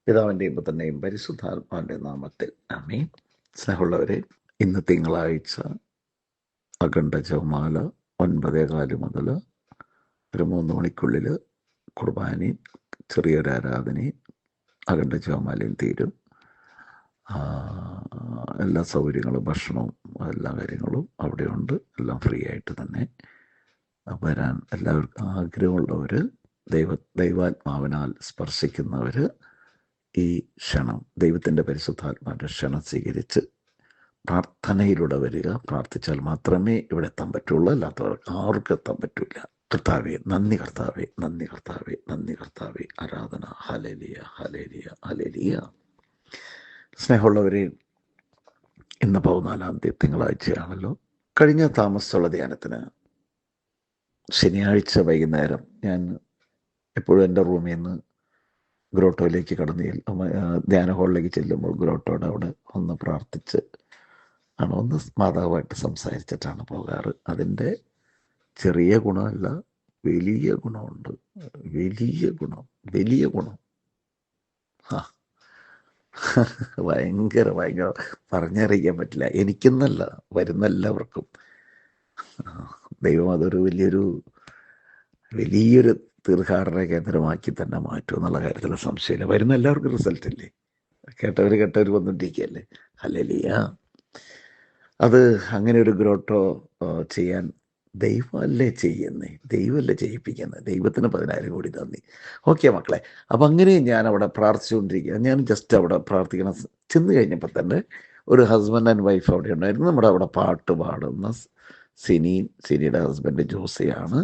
പിതാവിൻ്റെയും പുത്രൻ്റെയും പരിശുദ്ധാത്മാവിൻ്റെ നാമത്തിൽ ആമേൻ. സ്നേഹമുള്ളവരെ, ഇന്ന് തിങ്കളാഴ്ച അഖണ്ഡ ജപമാല 9:15 മുതൽ ഒരു 3 മണിക്കുള്ളിൽ കുർബാനയും ചെറിയൊരു ആരാധനയും അഖണ്ഡ ജപമാലയും തീരും. എല്ലാ സൗകര്യങ്ങളും, ഭക്ഷണവും, എല്ലാ കാര്യങ്ങളും അവിടെയുണ്ട്. എല്ലാം ഫ്രീ ആയിട്ട് തന്നെ വരാൻ എല്ലാവർക്കും ആഗ്രഹമുള്ളവർ, ദൈവാത്മാവിനാൽ സ്പർശിക്കുന്നവർ ഈ ക്ഷണം, ദൈവത്തിൻ്റെ പരിശുദ്ധാത്മാവിൻ്റെ ക്ഷണം സ്വീകരിച്ച് പ്രാർത്ഥനയിലൂടെ വരിക. പ്രാർത്ഥിച്ചാൽ മാത്രമേ ഇവിടെ എത്താൻ പറ്റുള്ളൂ, അല്ലാത്തവർക്ക് ആർക്കും എത്താൻ പറ്റില്ല. കർത്താവേ നന്ദി, കർത്താവേ നന്ദി, കർത്താവേ നന്ദി, കർത്താവേ ആരാധന. Hallelujah, hallelujah, hallelujah. സ്നേഹമുള്ളവരെ, ഇന്ന് 14-ാം തീയതി തിങ്കളാഴ്ചയാണല്ലോ. കഴിഞ്ഞ താമസമുള്ള ധ്യാനത്തിന് ശനിയാഴ്ച വൈകുന്നേരം ഞാൻ എപ്പോഴും എൻ്റെ റൂമിൽ നിന്ന് ഗ്രോട്ടോയിലേക്ക് കടന്ന് ധ്യാന ഹാളിലേക്ക് ചെല്ലുമ്പോൾ ഗ്രോട്ടോയുടെ അവിടെ ഒന്ന് പ്രാർത്ഥിച്ച് ഒന്ന് മാതാവുമായിട്ട് സംസാരിച്ചിട്ടാണ് പോകാറ്. അതിൻ്റെ ചെറിയ ഗുണമല്ല, വലിയ ഗുണമുണ്ട്. വലിയ ഗുണം ഭയങ്കര പറഞ്ഞറിയിക്കാൻ പറ്റില്ല. എനിക്കെന്നല്ല, വരുന്ന എല്ലാവർക്കും ദൈവം അതൊരു വലിയൊരു തീർത്ഥാടന കേന്ദ്രമാക്കി തന്നെ മാറ്റും എന്നുള്ള കാര്യത്തിൽ സംശയമില്ല. വരുന്ന എല്ലാവർക്കും റിസൾട്ട് ഇല്ലേ? കേട്ടവർ വന്നിട്ടിരിക്കുകയല്ലേ. ഹല്ലേലൂയ. അത് അങ്ങനെ ഒരു ഗ്രോട്ടോ ചെയ്യാൻ ദൈവമല്ലേ ചെയ്യുന്നേ, ദൈവമല്ലേ ചെയ്യിപ്പിക്കുന്നത്. ദൈവത്തിന് 10,000 കോടി നന്ദി. ഓക്കെ മക്കളെ, അപ്പം അങ്ങനെ ഞാൻ അവിടെ പ്രാർത്ഥിച്ചുകൊണ്ടിരിക്കുക. ഞാൻ ജസ്റ്റ് അവിടെ പ്രാർത്ഥിക്കണം ചെന്ന് കഴിഞ്ഞപ്പോൾ തന്നെ ഒരു ഹസ്ബൻഡ് ആൻഡ് വൈഫ് അവിടെ ഉണ്ടായിരുന്നു. നമ്മുടെ അവിടെ പാട്ട് പാടുന്ന സിനിയുടെ ഹസ്ബൻഡ് ജോസിയാണ്.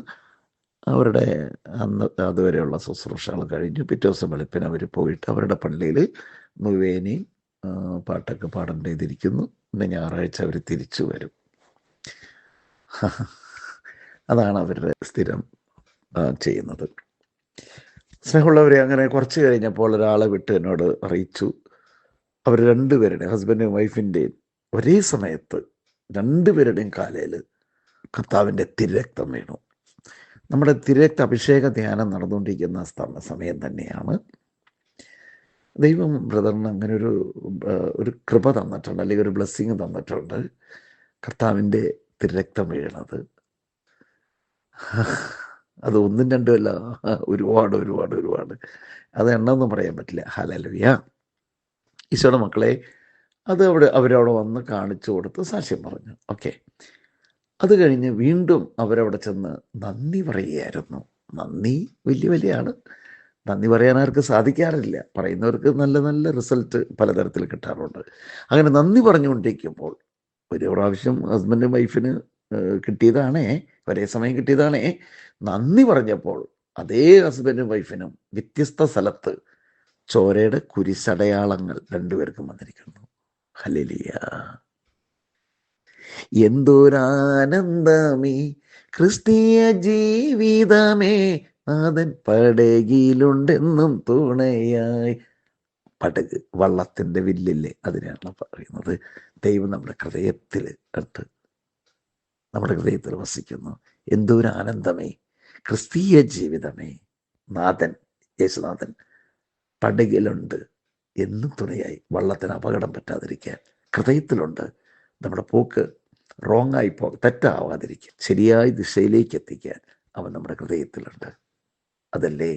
അവരുടെ അതുവരെയുള്ള ശുശ്രൂഷകൾ കഴിഞ്ഞു. പിറ്റേ ദിവസം വെളുപ്പിന് അവർ പോയിട്ട് അവരുടെ പള്ളിയിൽ മുഴുവേനി പാട്ടൊക്കെ പാടേണ്ടിയിരിക്കുന്നു. പിന്നെ ഞായറാഴ്ച അവർ തിരിച്ചു വരും. അതാണ് അവരുടെ സ്ഥിരം ചെയ്യുന്നത്. സ്നേഹമുള്ളവരെ, അങ്ങനെ കുറച്ച് കഴിഞ്ഞപ്പോൾ ഒരാളെ വിട്ട് എന്നോട് അറിയിച്ചു, അവർ രണ്ടുപേരുടെ ഹസ്ബൻഡും വൈഫിൻ്റെയും ഒരേ സമയത്ത് രണ്ടുപേരുടെയും കാലയിൽ കർത്താവിൻ്റെ തിരുരക്തം വീണു. നമ്മുടെ തിരുരക്ത അഭിഷേക ധ്യാനം നടന്നുകൊണ്ടിരിക്കുന്ന സമയം തന്നെയാണ്. ദൈവം ബ്രദറിന് അങ്ങനെ ഒരു കൃപ തന്നിട്ടുണ്ട്, അല്ലെങ്കിൽ ഒരു ബ്ലെസ്സിങ് തന്നിട്ടുണ്ട്. കർത്താവിൻ്റെ തിരുരക്തം വീഴണത് അത് ഒന്നും രണ്ടും അല്ല, ഒരുപാട്. അത് എണ്ണമൊന്നും പറയാൻ പറ്റില്ല. ഹല്ലേലൂയ. ഈശോയുടെ മക്കളെ, അത് അവരവിടെ വന്ന് കാണിച്ചു കൊടുത്ത് സാക്ഷ്യം പറഞ്ഞു. ഓക്കെ, അത് കഴിഞ്ഞ് വീണ്ടും അവരവിടെ ചെന്ന് നന്ദി പറയുകയായിരുന്നു. നന്ദി വലിയാണ്. നന്ദി പറയാൻ ആർക്ക് സാധിക്കാറില്ല. പറയുന്നവർക്ക് നല്ല റിസൾട്ട് പലതരത്തിൽ കിട്ടാറുണ്ട്. അങ്ങനെ നന്ദി പറഞ്ഞുകൊണ്ടിരിക്കുമ്പോൾ ഒരു പ്രാവശ്യം ഹസ്ബൻഡും വൈഫിന് കിട്ടിയതാണേ, ഒരേ സമയം കിട്ടിയതാണേ. നന്ദി പറഞ്ഞപ്പോൾ അതേ ഹസ്ബൻഡും വൈഫിനും വ്യത്യസ്ത സ്ഥലത്ത് ചോരയുടെ കുരിശടയാളങ്ങൾ രണ്ടുപേർക്കും വന്നിരിക്കുന്നു. ഹല്ലേലൂയ. എന്തൊരാനന്ദമേ ക്രിസ്തീയ ജീവിതമേ, നാഥൻ പടകിലുണ്ടെന്നും തുണയായി. പടക്, വള്ളത്തിൻ്റെ വില്ലില്ലേ, അതിനാണ് പറയുന്നത്. ദൈവം നമ്മുടെ ഹൃദയത്തിൽ വസിക്കുന്നു. എന്തൊരാനന്ദമേ ക്രിസ്തീയ ജീവിതമേ, നാഥൻ, യേശുനാഥൻ പടകിലുണ്ട് എന്നും തുണയായി. വള്ളത്തിന് അപകടം പറ്റാതിരിക്കാൻ ഹൃദയത്തിലുണ്ട്. നമ്മുടെ പോക്ക് റോങ്ങായി തെറ്റാവാതിരിക്കാൻ, ശരിയായ ദിശയിലേക്ക് എത്തിക്കാൻ അവൻ നമ്മുടെ ഹൃദയത്തിലുണ്ട്. അതല്ലേ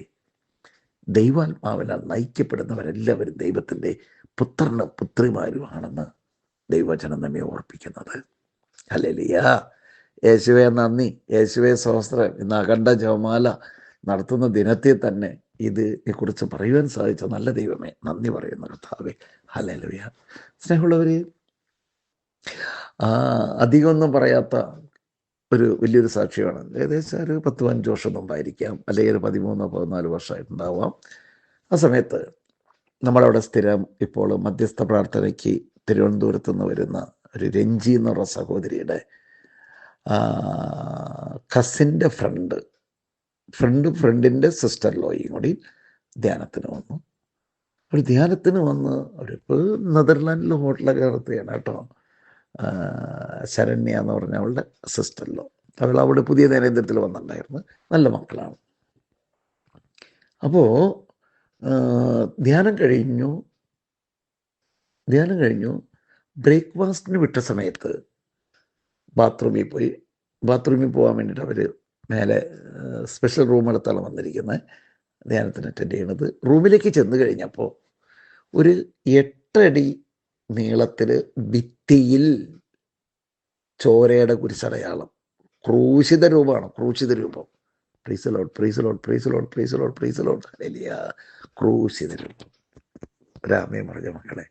ദൈവാത്മാവിനാൽ നയിക്കപ്പെടുന്നവരെല്ലാവരും ദൈവത്തിൻ്റെ പുത്രനും പുത്രിമാരുമാണെന്ന് ദൈവവചനം നമ്മെ ഓർപ്പിക്കുന്നത്. ഹല്ലേലൂയ. യേശുവേ നന്ദി, യേശുവേ സ്തോത്രം. ഇന്ന് അഖണ്ഡ ജപമാല നടത്തുന്ന ദിനത്തിൽ തന്നെ ഇതിനെക്കുറിച്ച് പറയുവാൻ സാധിച്ച നല്ല ദൈവമേ നന്ദി പറയുന്ന കർത്താവേ. ഹല്ലേലൂയ. സ്നേഹമുള്ളവരെ, അധികമൊന്നും പറയാത്ത വലിയൊരു സാക്ഷ്യമാണ്. ഏകദേശം ഒരു 10-15 വർഷം മുമ്പായിരിക്കാം, അല്ലെങ്കിൽ ഒരു 13-14 വർഷമായിട്ടുണ്ടാവാം. ആ സമയത്ത് നമ്മളവിടെ സ്ഥിരം ഇപ്പോൾ മധ്യസ്ഥ പ്രാർത്ഥനയ്ക്ക് തിരുവനന്തപുരത്ത് നിന്ന് വരുന്ന ഒരു രഞ്ജി എന്ന് പറഞ്ഞ സഹോദരിയുടെ കസിൻ്റെ ഫ്രണ്ടിൻ്റെ സിസ്റ്റർ ലോയും കൂടി ധ്യാനത്തിന് വന്നു. ഒരു ധ്യാനത്തിന് വന്ന് അവരിപ്പോൾ നെതർലാൻഡിൽ ഹോട്ടലൊക്കെ നടത്തുകയാണ് കേട്ടോ. ശരണ്യ എന്ന് പറഞ്ഞ അവളുടെ സിസ്റ്ററിലോ, അവൾ അവിടെ പുതിയ നരേന്ദ്രത്തിൽ വന്നിട്ടുണ്ടായിരുന്നു. നല്ല മക്കളാണ്. അപ്പോൾ ധ്യാനം കഴിഞ്ഞു. ബ്രേക്ക്ഫാസ്റ്റിന് വിട്ട സമയത്ത് ബാത്റൂമിൽ പോകാൻ വേണ്ടിയിട്ട് അവർ മേലെ സ്പെഷ്യൽ റൂം എടുത്താണ് വന്നിരിക്കുന്നത്, ധ്യാനത്തിന് അറ്റൻഡ് ചെയ്യണത്. റൂമിലേക്ക് ചെന്ന് കഴിഞ്ഞപ്പോൾ ഒരു 8 അടി നീളത്തിൽ ഭിത്തിയിൽ ചോരയുടെ കുരിശടയാളം, ക്രൂശിത രൂപമാണ്, ക്രൂശിത രൂപം. Praise Lord, praise Lord, praise Lord, praise Lord, praise Lord. Hallelujah. ക്രൂശിത രൂപം. രാമയും പറഞ്ഞ മക്കളെ,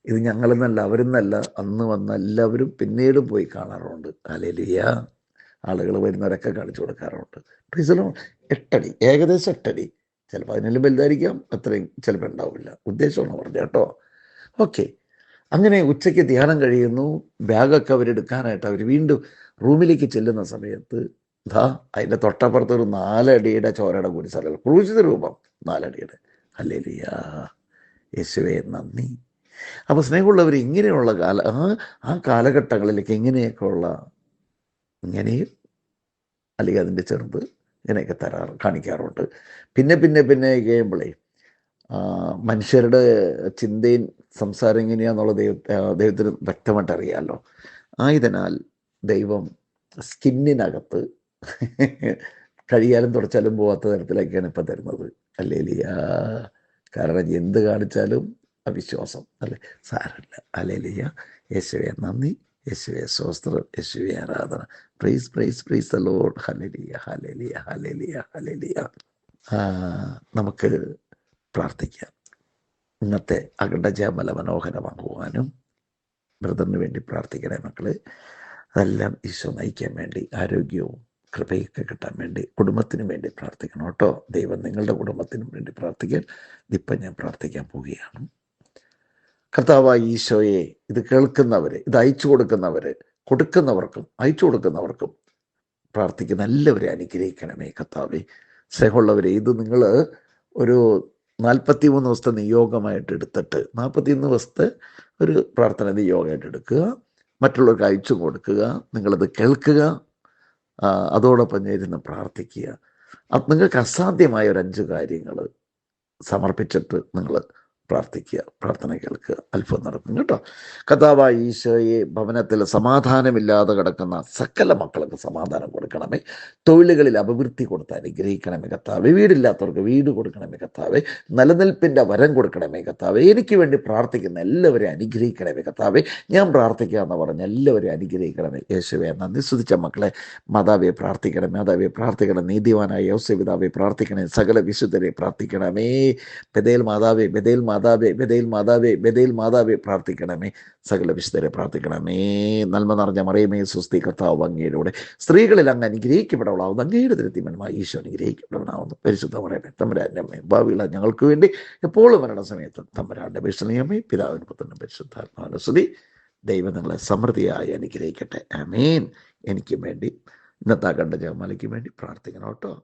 ഇത് ഞങ്ങളെന്നല്ല അവരെന്നല്ല, അന്ന് വന്ന എല്ലാവരും പിന്നീടും പോയി കാണാറുണ്ട്. ഹല്ലേലൂയ. ആളുകൾ വരുന്നവരൊക്കെ കാണിച്ചു കൊടുക്കാറുണ്ട്. Praise Lord. 8 അടി, ഏകദേശം 8 അടി, ചിലപ്പോൾ അതിനെല്ലാം വലുതായിരിക്കാം, അത്രയും ചിലപ്പോൾ ഉണ്ടാവില്ല. ഉദ്ദേശമാണ് പറഞ്ഞത് കേട്ടോ. ഓക്കെ. അങ്ങനെ ഉച്ചയ്ക്ക് ധ്യാനം കഴിയുന്നു. ബാഗൊക്കെ അവരെടുക്കാനായിട്ട് അവർ വീണ്ടും റൂമിലേക്ക് ചെല്ലുന്ന സമയത്ത് അതിൻ്റെ തൊട്ടപ്പുറത്ത് ഒരു 4 അടിയുടെ ചോരയുടെ കുരിശടയാളം, ക്രൂശിത രൂപം, 4 അടിയുടെ. ഹല്ലേലൂയ. യേശുവേ നന്ദി. അപ്പോൾ സ്നേഹമുള്ളവർ, ഇങ്ങനെയുള്ള ആ കാലഘട്ടങ്ങളിലേക്ക് ഇങ്ങനെയൊക്കെയുള്ള ഇങ്ങനെയും അല്ലെങ്കിൽ അതിൻ്റെ ചെറുത് ഇങ്ങനെയൊക്കെ കാണിക്കാറുണ്ട്. പിന്നെ കഴിയുമ്പോഴേ മനുഷ്യരുടെ ചിന്തയും സംസാരം എങ്ങനെയാണെന്നുള്ള ദൈവത്തിന് വ്യക്തമായിട്ട് അറിയാമല്ലോ. ആയതിനാൽ ദൈവം സ്കിന്നിനകത്ത് കഴിയാലും തുടച്ചാലും പോകാത്ത തരത്തിലൊക്കെയാണ് ഇപ്പം തരുന്നത്. ഹല്ലേലൂയ. കാരണം എന്ത് കാണിച്ചാലും അവിശ്വാസം അല്ലേ, സാരമില്ല. ഹല്ലേലൂയ. യേശുവേ നന്ദി, യേശുവേ സ്തോത്രം, യേശുവേ ആരാധന. Praise praise praise the lord. Hallelujah, hallelujah, hallelujah, hallelujah. നമുക്ക് പ്രാർത്ഥിക്കാം. ഇന്നത്തെ അഖണ്ഡജപമാല മനോഹരമാക്കുവാനും ബ്രദറിന് വേണ്ടി പ്രാർത്ഥിക്കണേ മക്കളെ. അതെല്ലാം ഈശോ നയിക്കാൻ വേണ്ടി, ആരോഗ്യവും കൃപയൊക്കെ കിട്ടാൻ വേണ്ടി, കുടുംബത്തിന് വേണ്ടി പ്രാർത്ഥിക്കണം കേട്ടോ. ദൈവം നിങ്ങളുടെ കുടുംബത്തിനും വേണ്ടി പ്രാർത്ഥിക്കാൻ ഇപ്പം ഞാൻ പ്രാർത്ഥിക്കാൻ പോവുകയാണ്. കർത്താവായ ഈശോയെ, ഇത് കേൾക്കുന്നവരെ, ഇത് അയച്ചു കൊടുക്കുന്നവരെ, അയച്ചു കൊടുക്കുന്നവർക്കും പ്രാർത്ഥിക്കുന്ന എല്ലാവരെയും അനുഗ്രഹിക്കണമേ കർത്താവേ. സ്നേഹമുള്ളവരെ, ഇത് നിങ്ങൾ ഒരു 43 ദിവസത്തെ നിയോഗമായിട്ട് എടുത്തിട്ട് 41 ദിവസത്തെ ഒരു പ്രാർത്ഥന നിയോഗമായിട്ട് എടുക്കുക, മറ്റുള്ളവർക്ക് അയച്ചു കൊടുക്കുക, നിങ്ങളത് കേൾക്കുക, അതോടൊപ്പം ഇരുന്ന് പ്രാർത്ഥിക്കുക. നിങ്ങൾക്ക് അസാധ്യമായ ഒരു 5 കാര്യങ്ങൾ സമർപ്പിച്ചിട്ട് നിങ്ങൾ പ്രാർത്ഥിക്കുക, പ്രാർത്ഥന കേൾക്കുക, അത്ഭുതം നടക്കും കേട്ടോ. കർത്താവായ ഈശോയെ, ഭവനത്തിൽ സമാധാനമില്ലാതെ കിടക്കുന്ന സകല മക്കൾക്ക് സമാധാനം കൊടുക്കണമേ. തൊഴിലുകളിൽ അഭിവൃദ്ധി കൊടുത്ത് അനുഗ്രഹിക്കണമേ കർത്താവേ. വീടില്ലാത്തവർക്ക് വീട് കൊടുക്കണമേ കർത്താവേ. നിലനിൽപ്പിൻ്റെ വരം കൊടുക്കണമേ കർത്താവേ. എനിക്ക് വേണ്ടി പ്രാർത്ഥിക്കുന്ന എല്ലാവരെയും അനുഗ്രഹിക്കണമേ കർത്താവേ. ഞാൻ പ്രാർത്ഥിക്കുക എന്ന് പറഞ്ഞ എല്ലാവരെയും അനുഗ്രഹിക്കണമേ. യേശുവേ നന്ദി. സ്തുതിച്ച മക്കളെ, മാതാവെ പ്രാർത്ഥിക്കണമേ, മാതാവെ പ്രാർത്ഥിക്കണം. നീതിവാനായ യോസേപ്പ് പിതാവെ പ്രാർത്ഥിക്കണേ. സകല വിശുദ്ധരെ പ്രാർത്ഥിക്കണമേ. ബഥേൽ മാതാവേ പ്രാർത്ഥിക്കണമേ. സകല വിശുദ്ധരെ പ്രാർത്ഥിക്കണമേ. നന്മ നിറഞ്ഞ മറിയമേ സ്വസ്തി, കർത്താവ് അങ്ങയിലൂടെ സ്ത്രീകളിൽ അങ്ങ് അനുഗ്രഹിക്കപ്പെടവളാവുന്നു. അങ്ങയുടെ തിരുത്തിമന്മായ ഈശോ അനുഗ്രഹിക്കപ്പെടവനാവുന്നു. പരിശുദ്ധ മറിയമേ തമ്പുരാന്റെ അമ്മേ, ഭാവിയുള്ള ഞങ്ങൾക്ക് വേണ്ടി എപ്പോഴും മരണസമയത്ത് തമ്പുരാന്റെ അപേക്ഷണീയമേ, പിതാവിനും പുത്രനും പരിശുദ്ധാത്മാവിനും സ്തുതി. ദൈവം നിങ്ങളെ സമൃദ്ധിയായി അനുഗ്രഹിക്കട്ടെ. ആമേൻ. എനിക്കും വേണ്ടി, ഇന്നത്തെ അഖണ്ഡ ജപമാലയ്ക്ക് വേണ്ടി പ്രാർത്ഥിക്കണം കേട്ടോ.